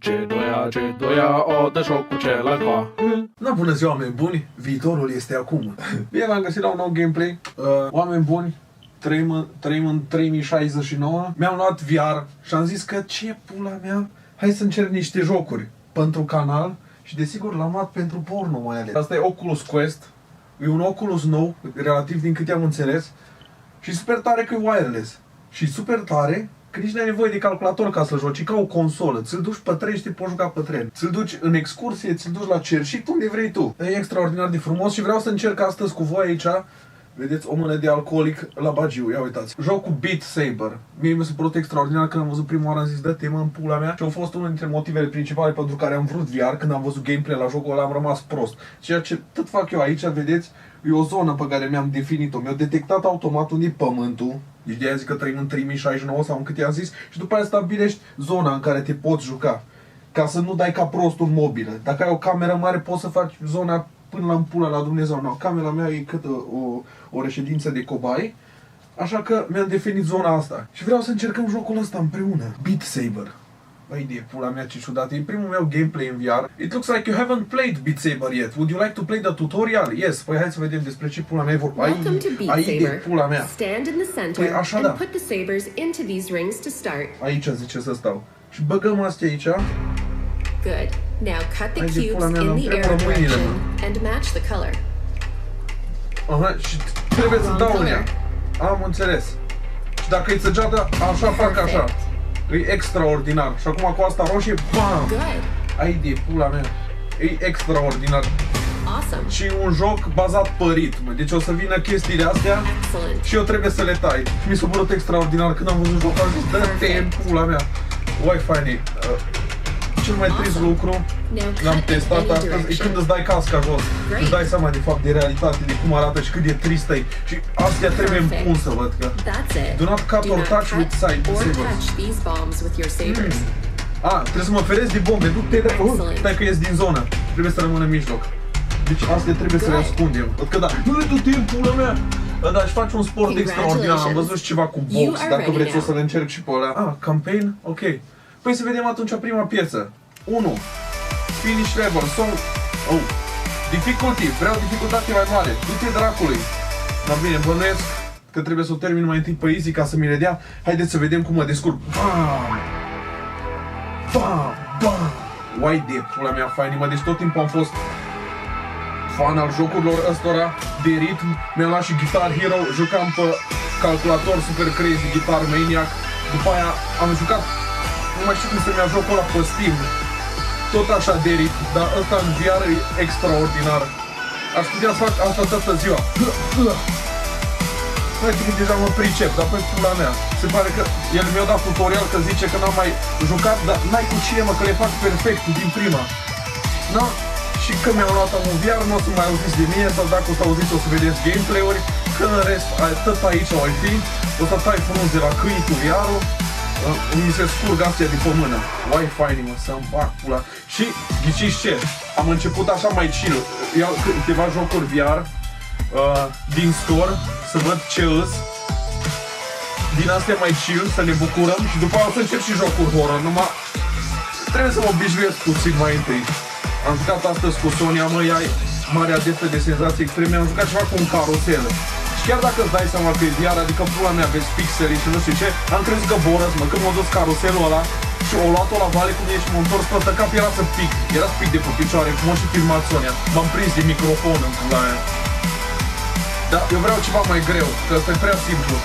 Ce doia, o dă joc cu celălalt. Na, bună ziua, oameni buni! Viitorul este acum. Bine v-am găsit la un nou gameplay. Oameni buni, trăim în 3069. Mi-am luat VR și am zis că ce pula mea, hai să încerc niște jocuri pentru canal și desigur l-am luat pentru porno mai ales. Asta e Oculus Quest. E un Oculus nou, relativ din câte am înțeles. Și super tare că e wireless. Și super tare că nici n-ai nevoie de calculator ca să joci, ca o consolă. Ți-l duci pe tren și te poți juca pe tren. Ți-l duci în excursie, ți-l duci la cerșit, unde vrei tu. E extraordinar de frumos și vreau să încerc astăzi cu voi aici. Vedeți, o mână de alcoolic la bagiu, ia uitați. Jocul Beat Saber. Mie mi s-a părut extraordinar când am văzut prima oară, am zis, dă-te mă în pula mea. Și a fost unul dintre motivele principale pentru care am vrut VR. Când am văzut gameplay la jocul ăla am rămas prost. Ceea ce tot fac eu aici, vedeți, e o zonă pe care mi-am definit-o. Mi-a detectat automat unde e pământul. Deci de aia zic că trăim în 3069 sau în cât i-am zis. Și după aia stabilești zona în care te poți juca. Ca să nu dai ca prostul în mobilă. Dacă ai o cameră mare poți să faci zona până la pula la Dumnezeu. No, camera mea e cât o reședință de cobai. Așa că mi-am definit zona asta. Și vreau să încercăm jocul ăsta împreună. Beat Saber. Băi, de pula mea ce ciudat. E primul meu gameplay în VR. It looks like you haven't played Beat Saber yet. Would you like to play the tutorial? Yes. Păi hai să vedem despre ce pula mea e vorba. Welcome to Beat Saber. Pula mea. Stand in the center Păi așa da. and put the sabers into these rings to start. Aici zice să stau. Și băgăm astea aici. Good. Now cut the Hai de pula cubes mea, in nu the trebuie arrow mâinile, direction mă. and match the color. Aha, și trebuie să dau în ea. Am înțeles. Și dacă e săgeată, așa fac așa. E extraordinar. Și acum cu asta roșie, bam! Good. Ai de pula mea. E extraordinar. Awesome. Și un joc bazat pe ritm. Deci o să vină chestiile astea Excellent. și eu trebuie să le tai. Și mi s-a părut extraordinar când am văzut jocul. Am zis, dă-te în pula mea. Wi-Fi. Cel mai trist lucru, Now l-am cut in testat any astăzi, e când direction. îți dai casca jos. Great. Îți dai seama de fapt de realitate, de cum arată și cât de tristă e. Și astea trebuie Perfect. împunsă, văd că. That's it. Do not cut or touch cut with side or sabers. touch these bombs with your sabers. Trebuie să mă feresc de bombe, du-te de acolo. Excellent. Stai că ies din zonă. Trebuie să rămân în mijloc. Deci astea trebuie să le Good. ascundem. Văd că da. Nu e tot timpul, pula mea! Da, și faci un sport extraordinar. Am văzut și ceva cu You box, are dacă ready vreți o now. să le încerc și pe ăla. Campaign? Ok. Păi să vedem atunci prima piesă. 1. Finish level. Difficulty. Vreau dificultate mai mare. Du-te dracului. Dar bine, bănuiesc că trebuie să o termin mai întâi pe easy ca să mi le dea. Haideți să vedem cum mă descurc. Bam! Bam! Bam! Uai de pula mea faină, deci tot timpul am fost fan al jocurilor ăstora de ritm. Mi-am luat și Guitar Hero, jucam pe calculator Super Crazy Guitar Maniac. După aia am jucat, nu mai știu cum se numea jocul ăla pe Steam. Tot așa de ritm, dar ăsta în VR e extraordinar. Aș putea să fac asta toată ziua. Hai că deja mă pricep, dar pe pula mea. Se pare că el mi-a dat tutorial că zice că n-am mai jucat, dar n-ai cu cine mă, că le fac perfect din prima. Da? Și când mi-am luat un VR, nu o să mai auziți de mine, sau dacă o să auziți o să vedeți gameplay-uri, că în rest, tot aici o fi, o să tai frunze la câini cu VR-ul, mi se scurg astea de pe mână. Wi-Fi, mă, să-mi bag pula. Și, ghiciți ce? Am început așa mai chill, iau câteva jocuri VR din store, să văd ce îs, din astea mai chill, să ne bucurăm și după aia o să încep și jocuri horror, numai trebuie să mă obișnuiesc puțin mai întâi. Am jucat astăzi cu Sonia, mă, ea e mare adeptă de senzații extreme, am jucat ceva cu un carusel. Și chiar dacă îți dai seama că e VR, adică pula mea vezi pixeli și nu știu ce, am crezut că borăs, mă, când m-a dus caruselul ăla și o luat-o la vale cu mine și m-a întors pe cap, era să pic, era să pic de pe picioare, cum a și filmat Sonia. M-am prins de microfon în pula aia. Dar eu vreau ceva mai greu, că ăsta e prea simplu.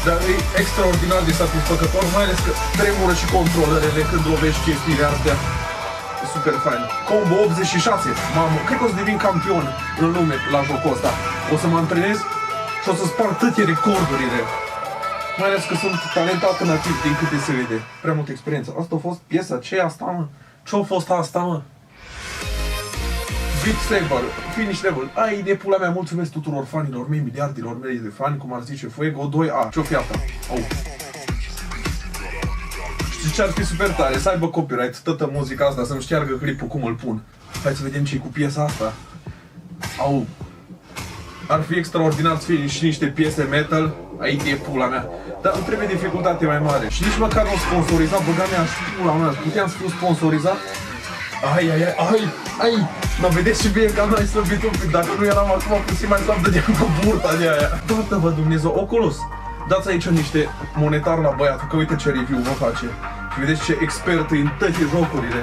Dar e extraordinar de satisfăcător, mai ales că tremură și controlerele când lovești chestiile astea. E super fain. Combo 86. Mamă, cred că o să devin campion în lume la jocul ăsta. O să mă antrenez și o să sparg toate recordurile. Mai ales că sunt talentat nativ din câte se vede. Prea multă experiență. Asta a fost piesa. Ce e asta, mă? Ce-a fost asta, mă? Beat Saber, finish level. Ai de pula mea, mulțumesc tuturor fanilor mei, miliardilor mei de fani, cum ar zice Fuego 2A. Ce-o fi asta? Știi ce ar fi super tare? Să aibă copyright toată muzica asta, să-mi șteargă clipul cum îl pun. Hai să vedem ce-i cu piesa asta. ar fi extraordinar să fie și niște piese metal, aici e pula mea. Dar îmi trebuie dificultate mai mare. Și nici măcar nu sponsorizat, băga mea și pula mea, puteam să fiu sponsorizat? Ai, mă vedeți și bine că am mai slăbit un pic, dacă nu eram acum puțin mai slab, dădeam cu burta de aia. Toată-vă Dumnezeu, Oculus, dați aici niște monetar la băiatul, că uite ce review vă face. Și vedeți ce expert în toate jocurile.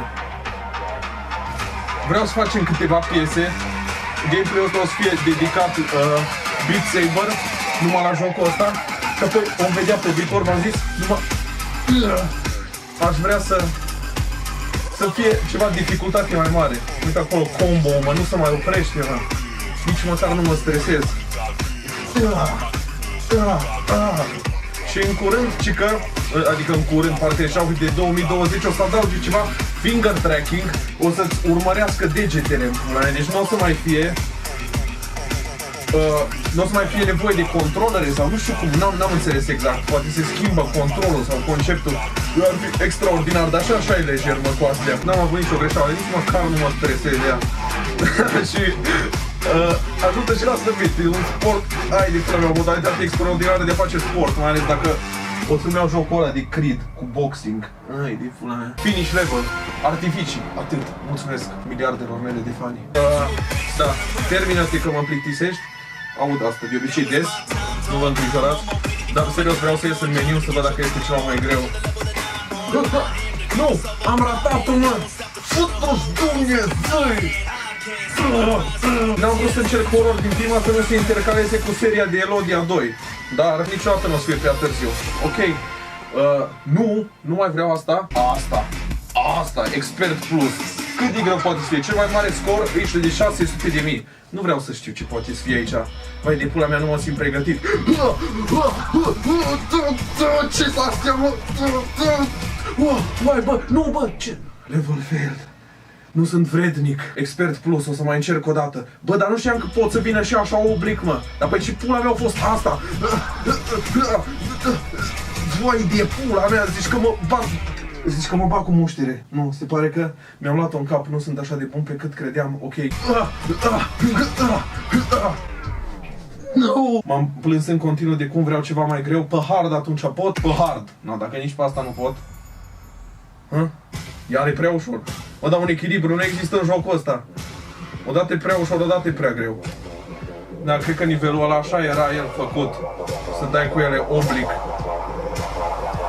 Vreau să facem câteva piese. Gameplay-ul ăsta o să fie dedicat Beat Saber, numai la jocul ăsta. Că apoi vom vedea pe viitor, v-am zis, numai... Aș vrea să fie ceva dificultate mai mare. Uite acolo combo, mă, nu se mai oprește, mă. Nici măcar nu mă stresez. Și în curând, cică, adică în curând, parcă așa, de 2020 o să adauge ceva finger tracking, o să-ți urmărească degetele în pula mea, deci nu o să mai fie nu o să mai fie nevoie de controlere sau nu știu cum, n-am înțeles exact, poate se schimbă controlul sau conceptul, ar fi extraordinar, dar așa e lejer, mă, cu astea, n-am avut nicio greșeală, nici măcar nu mă stresez ea. Și ajută și la slăbit, e un sport, ai de pula mea, o modalitate extraordinară de a face sport, mai ales dacă o să-mi iau jocul ăla de Creed cu boxing. Ai de pula mea. Finish level, artificii, atât, mulțumesc miliardelor mele de fani. Da, termină-te că mă plictisești. Aud asta de obicei des, nu vă îngrijorați, dar serios vreau să ies în meniu să văd dacă este ceva mai greu. Nu, am ratat-o, mă! Fut-o-ți Dumnezeu! N-am vrut să încerc horror din prima să nu se intercaleze cu seria de Elodia 2, dar niciodată nu o să fie prea târziu. Ok, nu mai vreau asta. Asta, Expert Plus. Cât de greu poate să fie? Cel mai mare scor e de 600.000. Nu vreau să știu ce poate să fie aici. Vai de pula mea, nu mă simt pregătit. Ce s-a astea, mă? Vai, bă, nu, bă, ce? Level failed. Nu sunt vrednic. Expert Plus, o să mai încerc o dată. Bă, dar nu știam că pot să vină și așa oblic, mă. Dar păi ce pula mea a fost asta? Vai de pula mea, zici că mă bag cu muștere. Nu, se pare că mi-am luat-o în cap, nu sunt așa de bun pe cât credeam, ok. No. M-am plâns în continuu de cum vreau ceva mai greu. Pe hard atunci pot? Pe hard. No, dacă nici pe asta nu pot. Iar e prea ușor. Mă dau un echilibru, nu există în jocul ăsta. Odată e prea ușor, odată e prea greu. Dar cred că nivelul ăla așa era el făcut. Să dai cu ele oblic.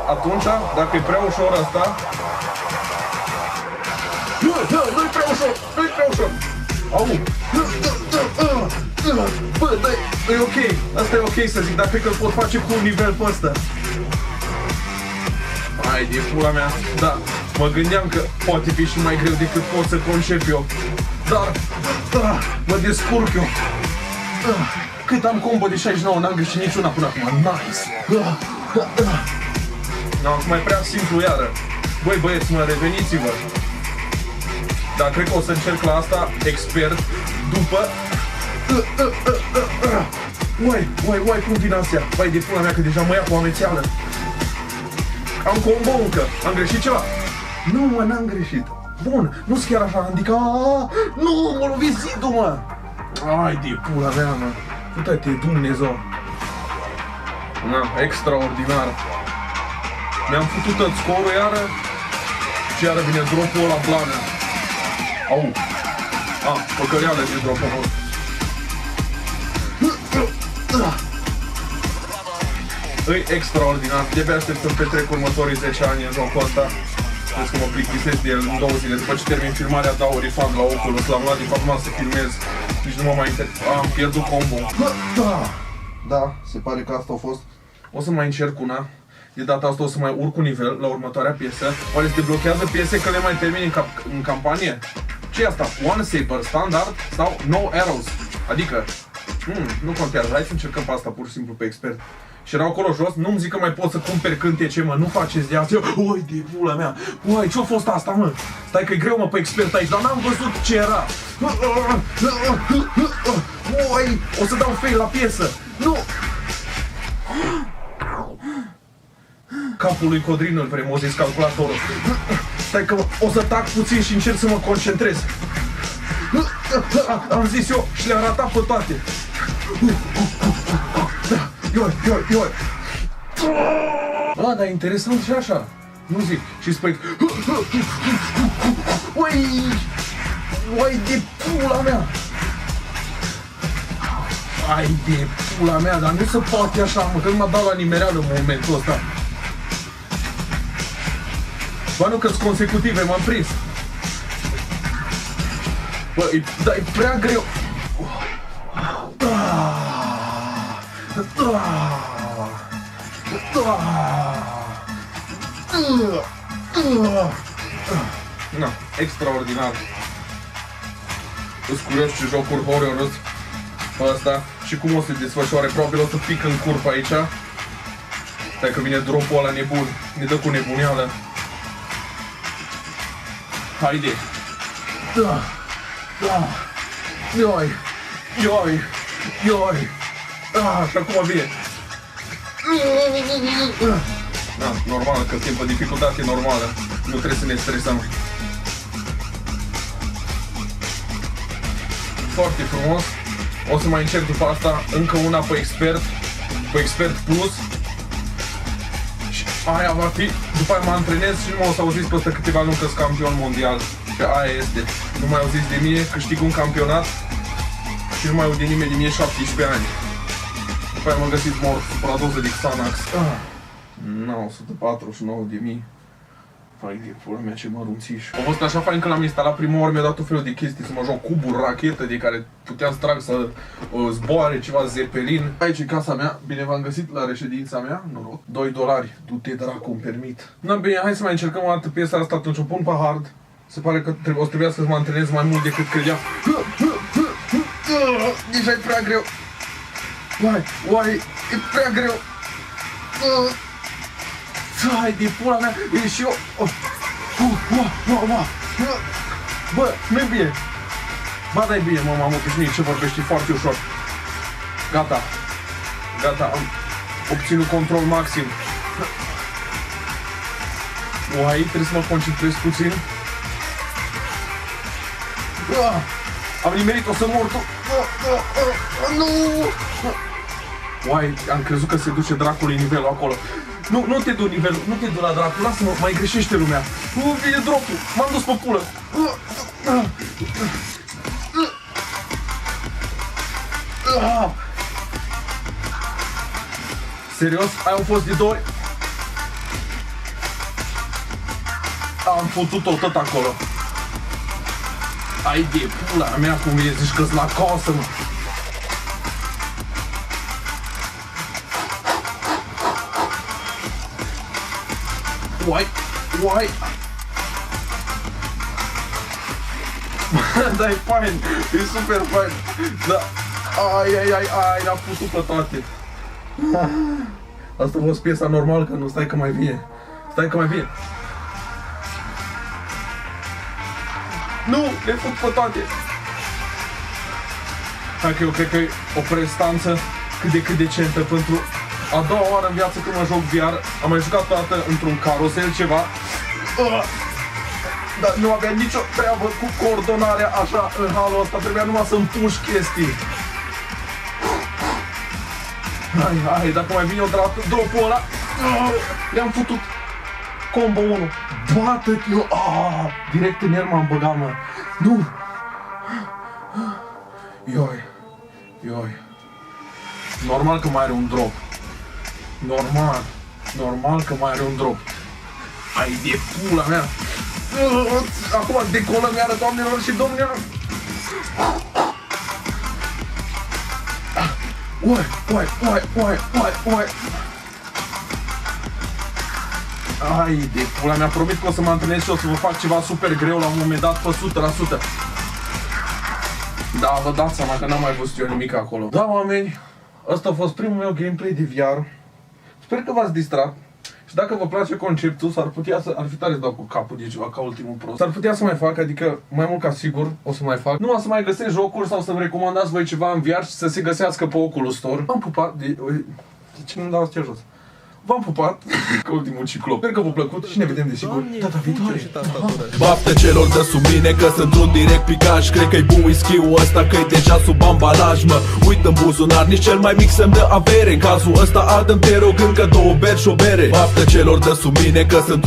Atunci, dacă e prea ușor asta... Nu-i prea ușor! Nu-i prea ușor! Au! Bă, dai, e ok! Asta e ok să zic, dar cred că îl pot face cu un nivel pe ăsta. Hai de pula mea, da, mă gândeam că poate fi și mai greu decât pot să concep eu. Dar, mă descurc eu. Cât am combo de 69, n-am greșit niciuna până acum, nice! Acum e prea simplu iară. Băi băieți, mă, reveniți-vă. Dar cred că o să încerc la asta expert după... Uai, cum vin astea? Vai de pula mea că deja mă ia cu amețeală. Am combo încă. Am greșit ceva? Nu, mă, n-am greșit. Bun, nu-s chiar așa handicat. Nu, mă lovi zidul, mă. Ai de pula mea, mă. Uite-te, Dumnezeu. Na, extraordinar. Mi-am făcut tot scorul iară și iară vine dropul ăla blană. Au. Păcăreală de dropul ăla. E extraordinar. De-abia aștept să-mi petrec următorii 10 ani în jocul ăsta. Crezi că mă plictisesc de el în 2 zile. După ce termin filmarea dau refund la Oculus. L-am luat de fapt numai să filmez. Nici nu mă mai am pierdut combo. Da, se pare că asta a fost. O să mai încerc una. De data asta o să mai urc un nivel la următoarea piesă. Oare se deblochează piese că le mai termin în campanie? Ce e asta? One Saber, standard sau No Arrows? Adică, nu contează, hai să încercăm pe asta pur și simplu pe expert. Și erau acolo jos, nu-mi zic că mai pot să cumperi cântece, mă, nu faceți de asta. Oi, de pula mea, uai, ce-a fost asta, mă? Stai că e greu, mă, pe expert aici, dar n-am văzut ce era. Uai, o să dau fail la piesă. Nu! Capul lui Codrin îl vrem, o zis calculatorul. Stai că o să tac puțin și încerc să mă concentrez. Am zis eu și le-am ratat pe toate. Ioi. Dar interesant și așa. Nu zic. Și spui... Uai de pula mea! Ai de pula mea, dar nu se poate așa, mă, că nu m-a dat la nimereală în momentul ăsta. Ba nu că-s consecutive, m-am prins. Bă, e prea greu. Na, extraordinar. Îți curios ce jocuri horror ăsta și cum o să se desfășoare. Probabil o să pic în curp aici. Dacă vine dropul ăla nebun, ne dă cu nebuneală. Haide! Da! Ioi! Și acum vine! Da, normal, că suntem pe dificultate normală. Nu trebuie să ne stresăm. Foarte frumos. O să mai încerc după asta încă una pe expert plus. Și aia va fi, după aia mă antrenez și nu mă o să auziți peste câteva luni că-s campion mondial. Și aia este. Nu mai auziți de mine, câștig un campionat și nu mai aud de nimeni de mie 17 ani. După aia mă găsiți mort, supradoză de Xanax. 949.000. Hai de pula mea, ce mărunțiș. A fost așa fain când l-am instalat prima oară, mi-a dat tot felul de chestii, să mă joc cuburi, rachetă de care puteam să trag să zboare ceva Zeppelin. Aici e casa mea, bine v-am găsit la reședința mea, noroc. 2 dolari, du-te dracu, îmi permit. Na bine, hai să mai încercăm o dată piesa asta, atunci o pun pe hard. Se pare că o să trebuia să mă antrenez mai mult decât credeam. Deja e prea greu. Uai, e prea greu. Hai de pula mea, e și eu. Bă, nu-i bine. Ba, da-i bine, mă, m-am obișnuit, ce vorbești foarte ușor. Gata, am obținut control maxim. Uai, trebuie să mă concentrez puțin. Am nimerit, o să mor tu. Nu! Uai, am crezut că se duce dracului nivelul acolo. Nu te du nivelul, nu te du la dracu, lasă-mă, mai greșește lumea. Vine dropul, m-am dus pe pulă. Serios? Aia au fost de 2 ori? Am făcut-o tot acolo. Ai de pula mea, cum e, zici că-s la casă, mă. Uai! Da, e fain, e super fain. Da, ai, l-am putut pe toate. Asta a fost piesa normal, că nu, stai că mai vine. Nu, le fut pe toate. Hai că eu cred că e o prestanță cât de cât decentă pentru a doua oară în viață când mă joc VR. Am mai jucat toată într-un carosel ceva. Dar nu aveam nicio treabă cu coordonarea așa în halul ăsta. Trebuia numai să împuși chestii. Hai, dacă mai vine o dropul ăla. Le-am futut. Combo 1. Bată-te, nu. Direct în el m-am băgat, mă. Nu. Ioi. Normal că mai are un drop. Normal că mai are un drop. Ai de pula mea. Acum decolăm iară, doamnelor și domnilor. Uai. Ai de pula mea, promit că o să mă antrenez și o să vă fac ceva super greu la un moment dat, pe 100%. Da, vă dați seama că n-am mai văzut eu nimic acolo. Da, oameni, ăsta a fost primul meu gameplay de VR. Sper că v-ați distrat. Și dacă vă place conceptul, ar fi tare să dau cu capul de ceva ca ultimul prost. S-ar putea să mai fac, adică mai mult ca sigur o să mai fac. Nu o să mai găsesc jocuri sau să-mi recomandați voi ceva în VR și să se găsească pe Oculus Store. Am pupat de ce nu dau astea jos. V-am pupat ca ultimul ciclop. Sper că v-a plăcut și ne vedem desigur data viitoare. Baftă celor de sub mine că sunt un direct picaj. Cred că-i bun whisky-ul ăsta, că-i deja sub ambalaj. Mă uit în buzunar, nici cel mai mic semn de avere. În cazul ăsta, Adam, te rog încă 2 beri și o bere. Baftă celor de sub mine că sunt